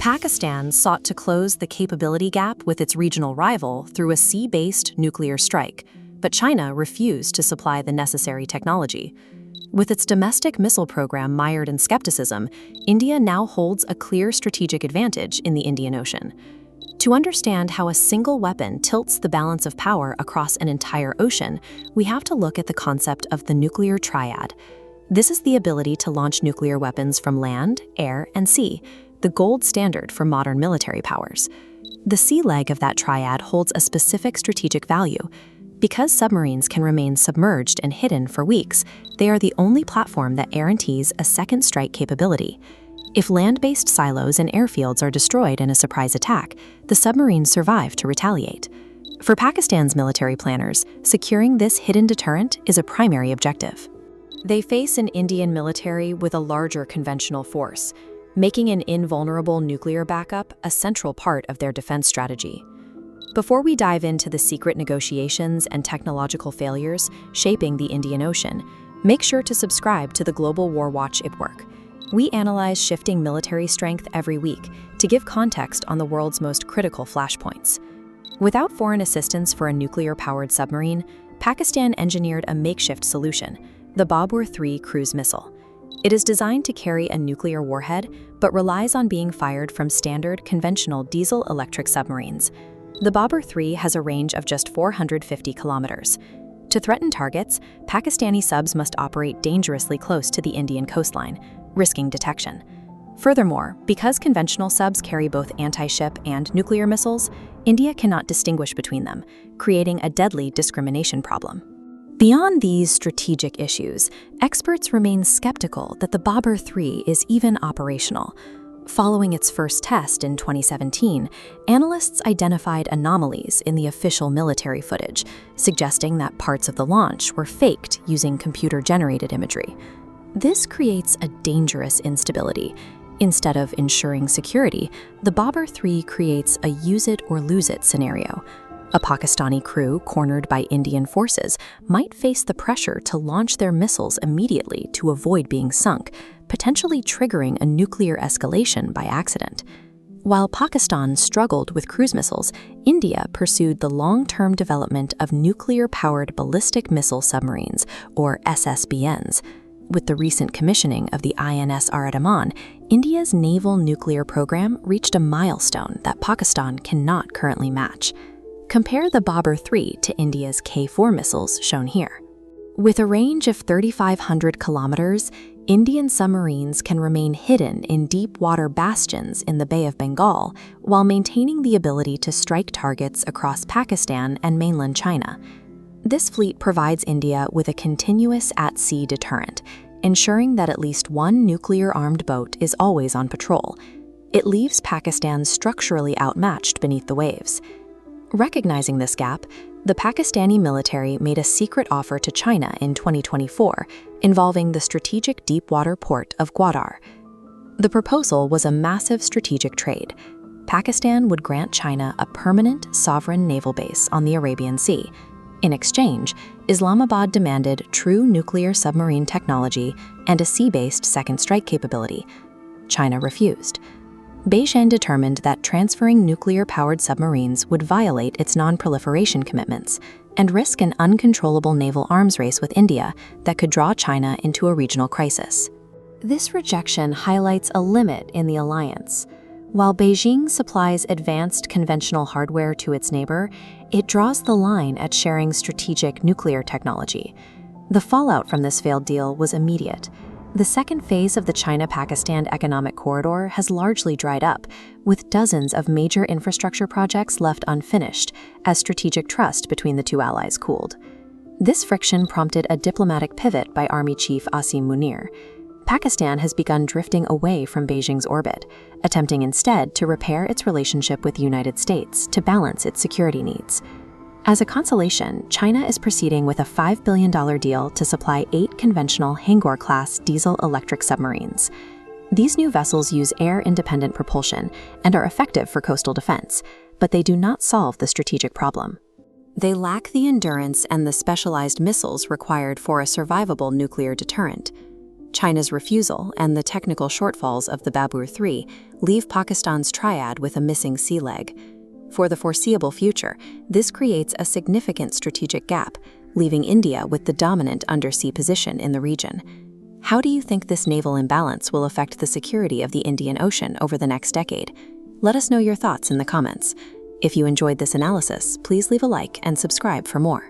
Pakistan sought to close the capability gap with its regional rival through a sea-based nuclear strike, but China refused to supply the necessary technology. With its domestic missile program mired in skepticism, India now holds a clear strategic advantage in the Indian Ocean. To understand how a single weapon tilts the balance of power across an entire ocean, we have to look at the concept of the nuclear triad. This is the ability to launch nuclear weapons from land, air, and sea, the gold standard for modern military powers. The sea leg of that triad holds a specific strategic value. Because submarines can remain submerged and hidden for weeks, they are the only platform that guarantees a second strike capability. If land-based silos and airfields are destroyed in a surprise attack, the submarines survive to retaliate. For Pakistan's military planners, securing this hidden deterrent is a primary objective. They face an Indian military with a larger conventional force, making an invulnerable nuclear backup a central part of their defense strategy. Before we dive into the secret negotiations and technological failures shaping the Indian Ocean, make sure to subscribe to the Global Warwatch IPWork. We analyze shifting military strength every week to give context on the world's most critical flashpoints. Without foreign assistance for a nuclear-powered submarine, Pakistan engineered a makeshift solution, the Babur 3 cruise missile. It is designed to carry a nuclear warhead, but relies on being fired from standard, conventional diesel-electric submarines. The Babur 3 has a range of just 450 kilometers. To threaten targets, Pakistani subs must operate dangerously close to the Indian coastline, risking detection. Furthermore, because conventional subs carry both anti-ship and nuclear missiles, India cannot distinguish between them, creating a deadly discrimination problem. Beyond these strategic issues, experts remain skeptical that the Babur 3 is even operational. Following its first test in 2017, analysts identified anomalies in the official military footage, suggesting that parts of the launch were faked using computer-generated imagery. This creates a dangerous instability. Instead of ensuring security, the Babur 3 creates a use-it-or-lose-it scenario. A Pakistani crew cornered by Indian forces might face the pressure to launch their missiles immediately to avoid being sunk, potentially triggering a nuclear escalation by accident. While Pakistan struggled with cruise missiles, India pursued the long-term development of nuclear-powered ballistic missile submarines, or SSBNs. With the recent commissioning of the INS Aradaman, India's naval nuclear program reached a milestone that Pakistan cannot currently match. Compare the Babur 3 to India's K-4 missiles shown here. With a range of 3,500 kilometers, Indian submarines can remain hidden in deep-water bastions in the Bay of Bengal while maintaining the ability to strike targets across Pakistan and mainland China. This fleet provides India with a continuous at-sea deterrent, ensuring that at least one nuclear-armed boat is always on patrol. It leaves Pakistan structurally outmatched beneath the waves. Recognizing this gap, the Pakistani military made a secret offer to China in 2024 involving the strategic deep-water port of Gwadar. The proposal was a massive strategic trade. Pakistan would grant China a permanent sovereign naval base on the Arabian Sea. In exchange, Islamabad demanded true nuclear submarine technology and a sea-based second strike capability. China refused. Beijing determined that transferring nuclear-powered submarines would violate its non-proliferation commitments and risk an uncontrollable naval arms race with India that could draw China into a regional crisis. This rejection highlights a limit in the alliance. While Beijing supplies advanced conventional hardware to its neighbor, it draws the line at sharing strategic nuclear technology. The fallout from this failed deal was immediate. The second phase of the China-Pakistan economic corridor has largely dried up, with dozens of major infrastructure projects left unfinished as strategic trust between the two allies cooled. This friction prompted a diplomatic pivot by Army Chief Asim Munir. Pakistan has begun drifting away from Beijing's orbit, attempting instead to repair its relationship with the United States to balance its security needs. As a consolation, China is proceeding with a $5 billion deal to supply 8 conventional Hangor-class diesel-electric submarines. These new vessels use air-independent propulsion and are effective for coastal defense, but they do not solve the strategic problem. They lack the endurance and the specialized missiles required for a survivable nuclear deterrent. China's refusal and the technical shortfalls of the Babur 3 leave Pakistan's triad with a missing sea leg. For the foreseeable future, this creates a significant strategic gap, leaving India with the dominant undersea position in the region. How do you think this naval imbalance will affect the security of the Indian Ocean over the next decade? Let us know your thoughts in the comments. If you enjoyed this analysis, please leave a like and subscribe for more.